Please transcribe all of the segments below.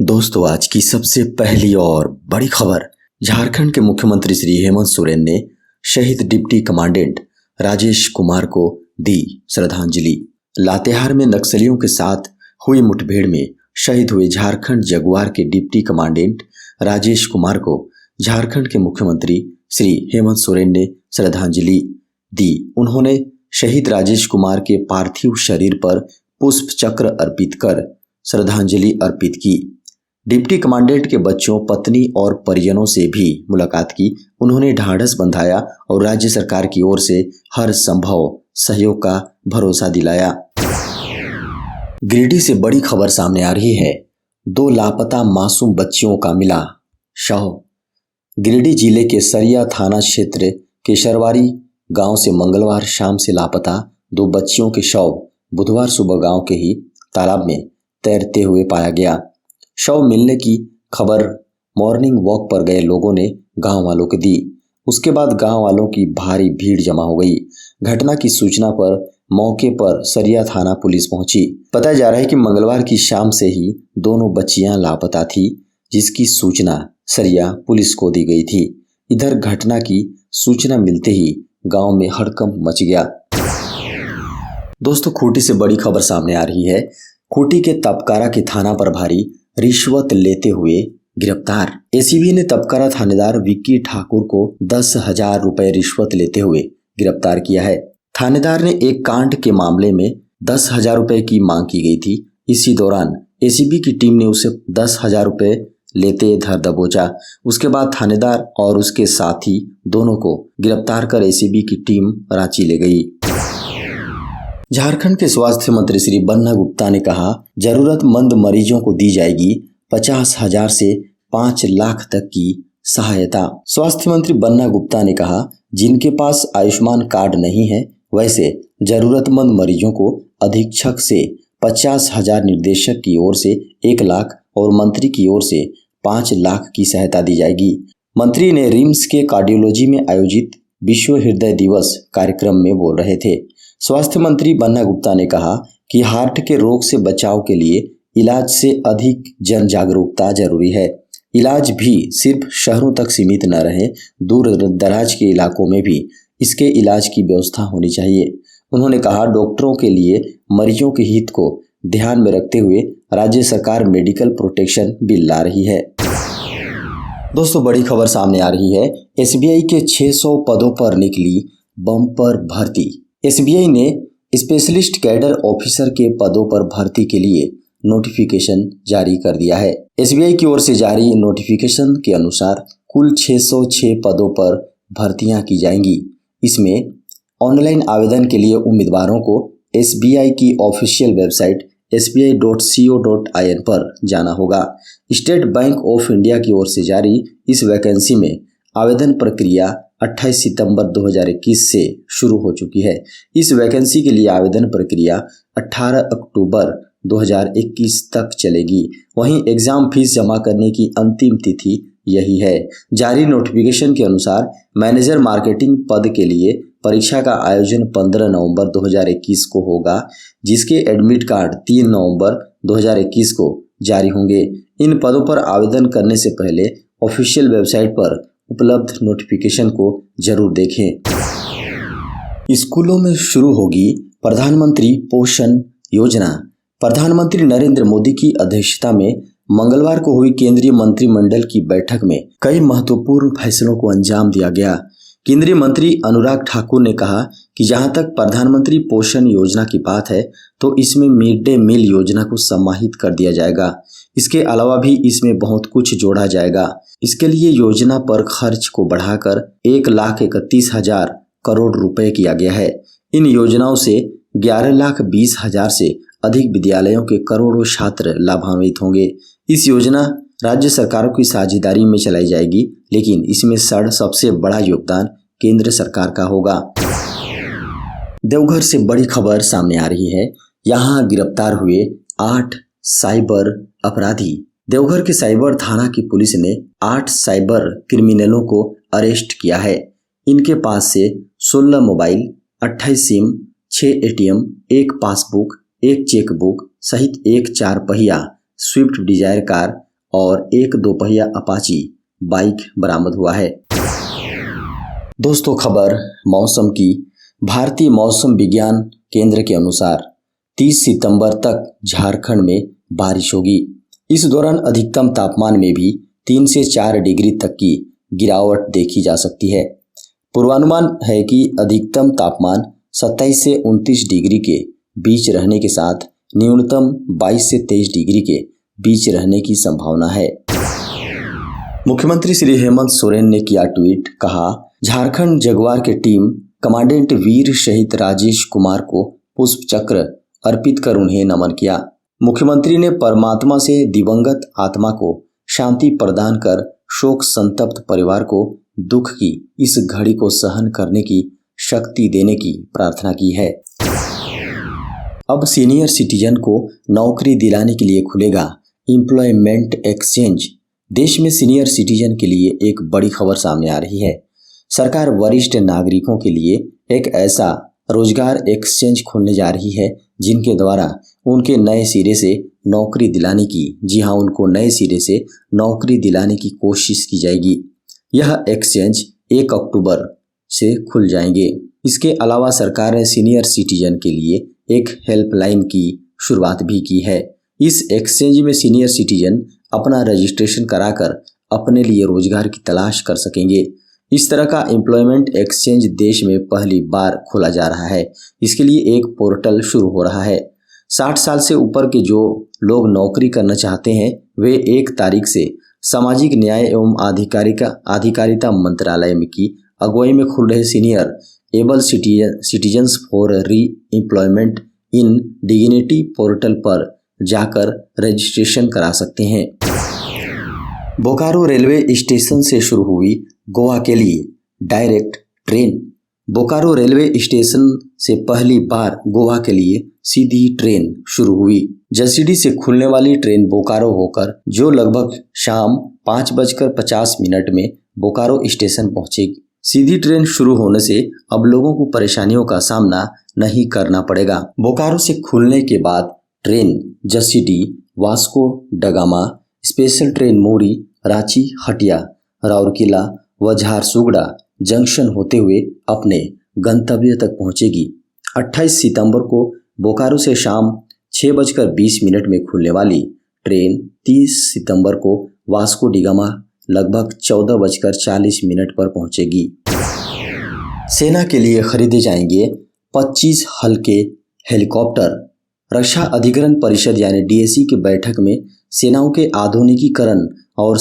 दोस्तों, आज की सबसे पहली और बड़ी खबर। झारखंड के मुख्यमंत्री श्री हेमंत सोरेन ने शहीद डिप्टी कमांडेंट राजेश कुमार को दी श्रद्धांजलि। लातेहार में नक्सलियों के साथ हुई मुठभेड़ में शहीद हुए झारखंड जगुआर के डिप्टी कमांडेंट राजेश कुमार को झारखंड के मुख्यमंत्री श्री हेमंत सोरेन ने श्रद्धांजलि दी। उन्होंने शहीद राजेश कुमार के पार्थिव शरीर पर पुष्प चक्र अर्पित कर श्रद्धांजलि अर्पित की। डिप्टी कमांडेंट के बच्चों, पत्नी और परिजनों से भी मुलाकात की। उन्होंने ढाढ़स बंधाया और राज्य सरकार की ओर से हर संभव सहयोग का भरोसा दिलाया। गिरिडीह से बड़ी खबर सामने आ रही है। 2 लापता मासूम बच्चियों का मिला शव। गिरिडीह जिले के सरिया थाना क्षेत्र के शरवारी गांव से मंगलवार शाम से लापता 2 बच्चियों के शव बुधवार सुबह गांव के ही तालाब में तैरते हुए पाया गया। शव मिलने की खबर मॉर्निंग वॉक पर गए लोगों ने गांव वालों को दी। उसके बाद गांव वालों की भारी भीड़ जमा हो गई। घटना की सूचना पर मौके पर सरिया थाना पुलिस पहुंची। बताया जा रहा है कि मंगलवार की शाम से ही दोनों बच्चियां लापता थी, जिसकी सूचना सरिया पुलिस को दी गई थी। इधर घटना की सूचना मिलते ही गांव में हड़कंप मच गया। दोस्तों, खूंटी से बड़ी खबर सामने आ रही है। खूंटी के तपकारा के थाना प्रभारी रिश्वत लेते हुए गिरफ्तार। एसीबी ने तपकारा थानेदार विक्की ठाकुर को 10,000 रुपए रिश्वत लेते हुए गिरफ्तार किया है। थानेदार ने एक कांड के मामले में 10,000 रुपए की मांग की गई थी। इसी दौरान एसीबी की टीम ने उसे 10,000 रुपए लेते धर दबोचा। उसके बाद थानेदार और उसके साथी दोनों को गिरफ्तार कर एसीबी की टीम रांची ले गई। झारखंड के स्वास्थ्य मंत्री श्री बन्ना गुप्ता ने कहा, जरूरतमंद मरीजों को दी जाएगी 50,000 से 5 लाख तक की सहायता। स्वास्थ्य मंत्री बन्ना गुप्ता ने कहा, जिनके पास आयुष्मान कार्ड नहीं है वैसे जरूरतमंद मरीजों को अधीक्षक से 50,000, निर्देशक की ओर से 1 लाख और मंत्री की ओर से 5 लाख की सहायता दी जाएगी। मंत्री ने रिम्स के कार्डियोलॉजी में आयोजित विश्व हृदय दिवस कार्यक्रम में बोल रहे थे। स्वास्थ्य मंत्री बन्ना गुप्ता ने कहा कि हार्ट के रोग से बचाव के लिए इलाज से अधिक जन जागरूकता जरूरी है। इलाज भी सिर्फ शहरों तक सीमित न रहे, दूर दराज के इलाकों में भी इसके इलाज की व्यवस्था होनी चाहिए। उन्होंने कहा, डॉक्टरों के लिए मरीजों के हित को ध्यान में रखते हुए राज्य सरकार मेडिकल प्रोटेक्शन बिल ला रही है। दोस्तों, बड़ी खबर सामने आ रही है। एसबीआई के 600 पदों पर निकली बम्पर भर्ती। एसबीआई ने स्पेशलिस्ट कैडर ऑफिसर के पदों पर भर्ती के लिए नोटिफिकेशन जारी कर दिया है। एसबीआई की ओर से जारी नोटिफिकेशन के अनुसार कुल 606 पदों पर भर्तियां की जाएंगी। इसमें ऑनलाइन आवेदन के लिए उम्मीदवारों को एसबीआई की ऑफिशियल वेबसाइट sbi.co.in पर जाना होगा। स्टेट बैंक ऑफ इंडिया की ओर से जारी इस वैकेंसी में आवेदन प्रक्रिया 28 सितंबर 2021 से शुरू हो चुकी है। इस वैकेंसी के लिए आवेदन प्रक्रिया 18 अक्टूबर 2021 तक चलेगी। वहीं एग्जाम फीस जमा करने की अंतिम तिथि यही है। जारी नोटिफिकेशन के अनुसार मैनेजर मार्केटिंग पद के लिए परीक्षा का आयोजन 15 नवंबर 2021 को होगा, जिसके एडमिट कार्ड 3 नवंबर 2021 को जारी होंगे। इन पदों पर आवेदन करने से पहले ऑफिशियल वेबसाइट पर उपलब्ध नोटिफिकेशन को जरूर देखें। स्कूलों में शुरू होगी प्रधानमंत्री पोषण योजना। प्रधानमंत्री नरेंद्र मोदी की अध्यक्षता में मंगलवार को हुई केंद्रीय मंत्रिमंडल की बैठक में कई महत्वपूर्ण फैसलों को अंजाम दिया गया। केंद्रीय मंत्री अनुराग ठाकुर ने कहा कि जहां तक प्रधानमंत्री पोषण योजना की बात है तो इसमें मिड डे मील योजना को समाहित कर दिया जाएगा। इसके अलावा भी इसमें बहुत कुछ जोड़ा जाएगा। इसके लिए योजना पर खर्च को बढ़ाकर 1,31,000 करोड़ रुपए किया गया है। इन योजनाओं से 11,20,000 से अधिक विद्यालयों के करोड़ों छात्र लाभान्वित होंगे। इस योजना राज्य सरकारों की साझेदारी में चलाई जाएगी, लेकिन इसमें सबसे बड़ा योगदान केंद्र सरकार का होगा। देवघर से बड़ी खबर सामने आ रही है। यहाँ गिरफ्तार हुए 8 साइबर अपराधी। देवघर के साइबर थाना की पुलिस ने 8 साइबर क्रिमिनलों को अरेस्ट किया है। इनके पास से 16 mobile, 28 SIM, 6 ATM, 1 passbook, 1 chequebook सहित 1 4 पहिया स्विफ्ट डिजायर कार और एक दोपहिया अपाची बाइक बरामद हुआ है। दोस्तों, खबर मौसम की। भारतीय मौसम विज्ञान केंद्र के अनुसार 30 सितंबर तक झारखंड में बारिश होगी। इस दौरान अधिकतम तापमान में भी 3 से 4 डिग्री तक की गिरावट देखी जा सकती है। पूर्वानुमान है कि अधिकतम तापमान 27 से 29 डिग्री के बीच रहने के साथ न्यूनतम 22 से 23 डिग्री के बीच रहने की संभावना है। मुख्यमंत्री श्री हेमंत सोरेन ने किया ट्वीट, कहा झारखंड जगुआर के टीम कमांडेंट वीर शहीद राजेश कुमार को पुष्प चक्र अर्पित कर उन्हें नमन किया। मुख्यमंत्री ने परमात्मा से दिवंगत आत्मा को शांति प्रदान कर शोक संतप्त परिवार को दुख की इस घड़ी को सहन करने की शक्ति देने की प्रार्थना की है। अब सीनियर सिटीजन को नौकरी दिलाने के लिए खुलेगा एम्प्लॉयमेंट एक्सचेंज। देश में सीनियर सिटीजन के लिए एक बड़ी खबर सामने आ रही है। सरकार वरिष्ठ नागरिकों के लिए एक ऐसा रोजगार एक्सचेंज खोलने जा रही है जिनके द्वारा उनके नए सिरे से नौकरी दिलाने की, जी हाँ, उनको नए सिरे से नौकरी दिलाने की कोशिश की जाएगी। यह एक्सचेंज 1 अक्टूबर से खुल जाएंगे। इसके अलावा सरकार ने सीनियर सिटीजन के लिए एक हेल्पलाइन की शुरुआत भी की है। इस एक्सचेंज में सीनियर सिटीजन अपना रजिस्ट्रेशन कराकर अपने लिए रोजगार की तलाश कर सकेंगे। इस तरह का एम्प्लॉयमेंट एक्सचेंज देश में पहली बार खोला जा रहा है। इसके लिए एक पोर्टल शुरू हो रहा है। 60 साल से ऊपर के जो लोग नौकरी करना चाहते हैं वे 1 तारीख से सामाजिक न्याय एवं अधिकारिता मंत्रालय की अगुवाई में खुल रहे सीनियर एबल सिटीजन्स फॉर री एम्प्लॉयमेंट इन डिग्निटी पोर्टल पर जाकर रजिस्ट्रेशन करा सकते हैं। बोकारो रेलवे स्टेशन से शुरू हुई गोवा के लिए direct train. Bokaro railway station से पहली बार गोवा के लिए सीधी ट्रेन शुरू हुई। जसीडी से खुलने वाली ट्रेन बोकारो होकर जो लगभग शाम 5:50 में बोकारो स्टेशन पहुंचेगी। सीधी ट्रेन शुरू होने से अब लोगों को परेशानियों का सामना नहीं करना पड़ेगा। बोकारो से खुलने के बाद train Jasidih, Vasco da Gama, special train Muri, Ranchi, Hatia, Rourkela व झारसुगड़ा जंक्शन होते हुए अपने गंतव्य तक पहुंचेगी। 28 सितंबर को बोकारो से शाम 6:20 में खुलने वाली ट्रेन 30 सितंबर को वास्को डिगामा लगभग 14:40 पर पहुंचेगी। सेना के लिए खरीदे जाएंगे 25 हल्के हेलीकॉप्टर। रक्षा अधिग्रहण परिषद यानी डीएसी की बैठक में सेनाओं के आधुनिकीकरण और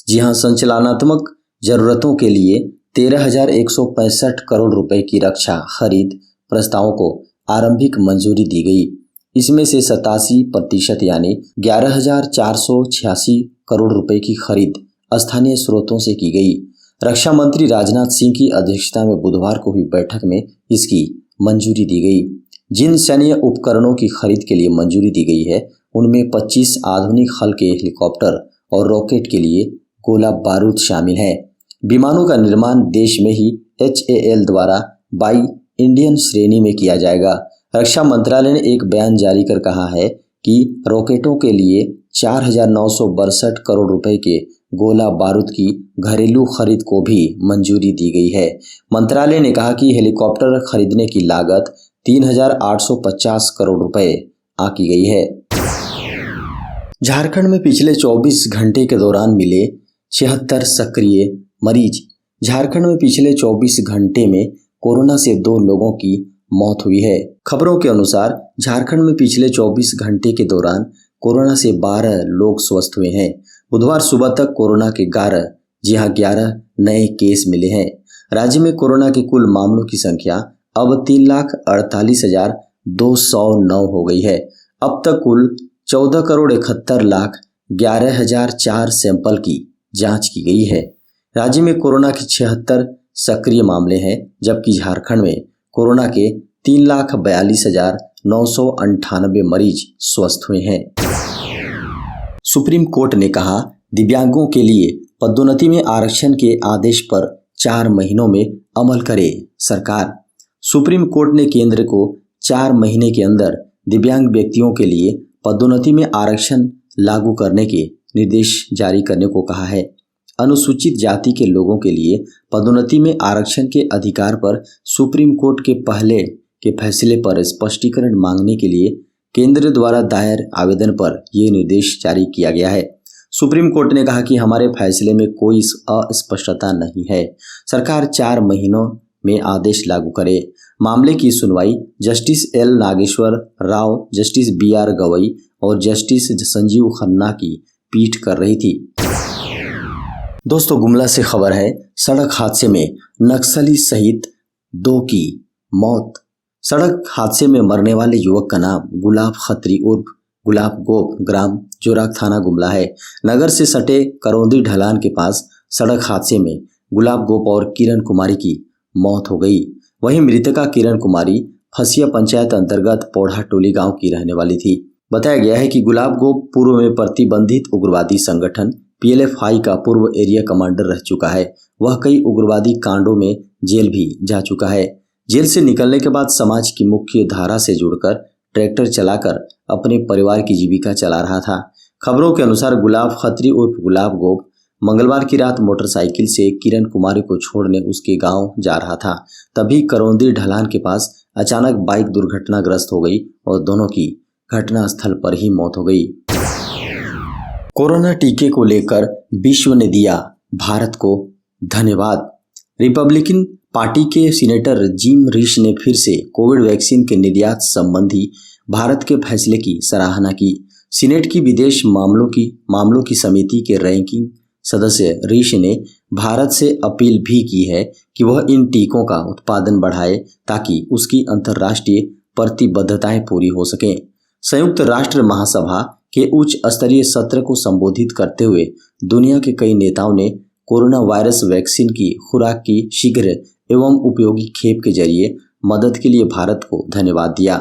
संचालनात्मक जरूरतों के लिए 13,165 करोड़ रुपए की रक्षा खरीद प्रस्तावों को आरंभिक मंजूरी दी गई। इसमें से 87% यानी 11,486 करोड़ रुपए की खरीद स्थानीय स्रोतों से की गई। रक्षा मंत्री राजनाथ सिंह की अध्यक्षता में बुधवार को हुई बैठक में इसकी मंजूरी दी गई। जिन सैन्य उपकरणों की खरीद के लिए मंजूरी दी गई है उनमें 25 आधुनिक हल्के हेलीकॉप्टर और रॉकेट के लिए गोला बारूद शामिल है। विमानों का निर्माण देश में ही HAL द्वारा बाई इंडियन श्रेणी में किया जाएगा। रक्षा मंत्रालय ने एक बयान जारी कर कहा है कि रॉकेटों के लिए 4,962 करोड़ रुपए के गोला बारूद की घरेलू खरीद को भी मंजूरी दी गई है। मंत्रालय ने कहा कि हेलीकॉप्टर खरीदने की लागत 3,850 करोड़ रुपए आंकी गई है। झारखंड में पिछले 24 घंटे के दौरान मिले 76 सक्रिय मरीज। झारखंड में पिछले 24 घंटे में कोरोना से 2 लोगों की मौत हुई है। खबरों के अनुसार झारखंड में पिछले 24 घंटे के दौरान कोरोना से 12 लोग स्वस्थ हुए हैं। बुधवार सुबह तक कोरोना के 11 नए केस मिले हैं। राज्य में कोरोना के कुल मामलों की संख्या अब 3,48,209 हो गई है। अब तक कुल 14,71,11,004 सैंपल की जांच की गई है। राज्य में कोरोना के 76 सक्रिय मामले हैं, जबकि झारखंड में कोरोना के 3,42,998 मरीज स्वस्थ हुए हैं। सुप्रीम कोर्ट ने कहा, दिव्यांगों के लिए पदोन्नति में आरक्षण के आदेश पर 4 महीनों में अमल करे सरकार। सुप्रीम कोर्ट ने केंद्र को 4 महीने के अंदर दिव्यांग व्यक्तियों के लिए पदोन्नति में आरक्षण लागू करने के निर्देश जारी करने को कहा है। अनुसूचित जाति के लोगों के लिए पदोन्नति में आरक्षण के अधिकार पर सुप्रीम कोर्ट के पहले के फैसले पर स्पष्टीकरण मांगने के लिए केंद्र द्वारा दायर आवेदन पर यह निर्देश जारी किया गया है। सुप्रीम कोर्ट ने कहा कि हमारे फैसले में कोई अस्पष्टता नहीं है। सरकार 4 महीनों में आदेश लागू करे। मामले की सुनवाई justice L Nageshwar Rao, justice BR Gavai और जस्टिस संजीव खन्ना की पीठ कर रही थी। दोस्तों, गुमला से खबर है, सड़क हादसे में नक्सली सहित 2 की मौत। सड़क हादसे में मरने वाले युवक का नाम गुलाब खत्री उर्फ गुलाब गोप, ग्राम जोराक, थाना गुमला है। नगर से सटे करौंदी ढलान के पास सड़क हादसे में गुलाब गोप और किरण कुमारी की मौत हो गई। वहीं मृतका किरण कुमारी फसिया पंचायत अंतर्गत पौढ़ा टोली गांव की रहने वाली थी। बताया गया है कि गुलाब गोप पूर्व में प्रतिबंधित उग्रवादी संगठन PLFI का पूर्व एरिया कमांडर रह चुका है। वह कई उग्रवादी कांडों में जेल भी जा चुका है। जेल से निकलने के बाद समाज की मुख्य धारा से जुड़कर ट्रैक्टर चलाकर अपने परिवार की जीविका चला रहा था। खबरों के अनुसार गुलाब खत्री उर्फ गुलाब गोप मंगलवार की रात मोटरसाइकिल से किरण कुमारी को छोड़ने उसके गांव जा रहा था। तभी करौंदी ढलान के पास अचानक बाइक दुर्घटनाग्रस्त हो गई और दोनों की घटनास्थल पर ही मौत हो गई। कोरोना टीके को लेकर विश्व ने दिया भारत को धन्यवाद। रिपब्लिकन पार्टी के सीनेटर जिम रिश ने फिर से कोविड वैक्सीन के निर्यात संबंधी भारत के फैसले की सराहना की। सीनेट की विदेश मामलों की समिति के रैंकिंग सदस्य रिश ने भारत से अपील भी की है कि वह इन टीकों का उत्पादन बढ़ाए ताकि उसकी अंतर्राष्ट्रीय प्रतिबद्धताएं पूरी हो सकें। संयुक्त राष्ट्र महासभा के उच्च स्तरीय सत्र को संबोधित करते हुए दुनिया के कई नेताओं ने कोरोना वायरस वैक्सीन की खुराक की शीघ्र एवं उपयोगी खेप के जरिए मदद के लिए भारत को धन्यवाद दिया।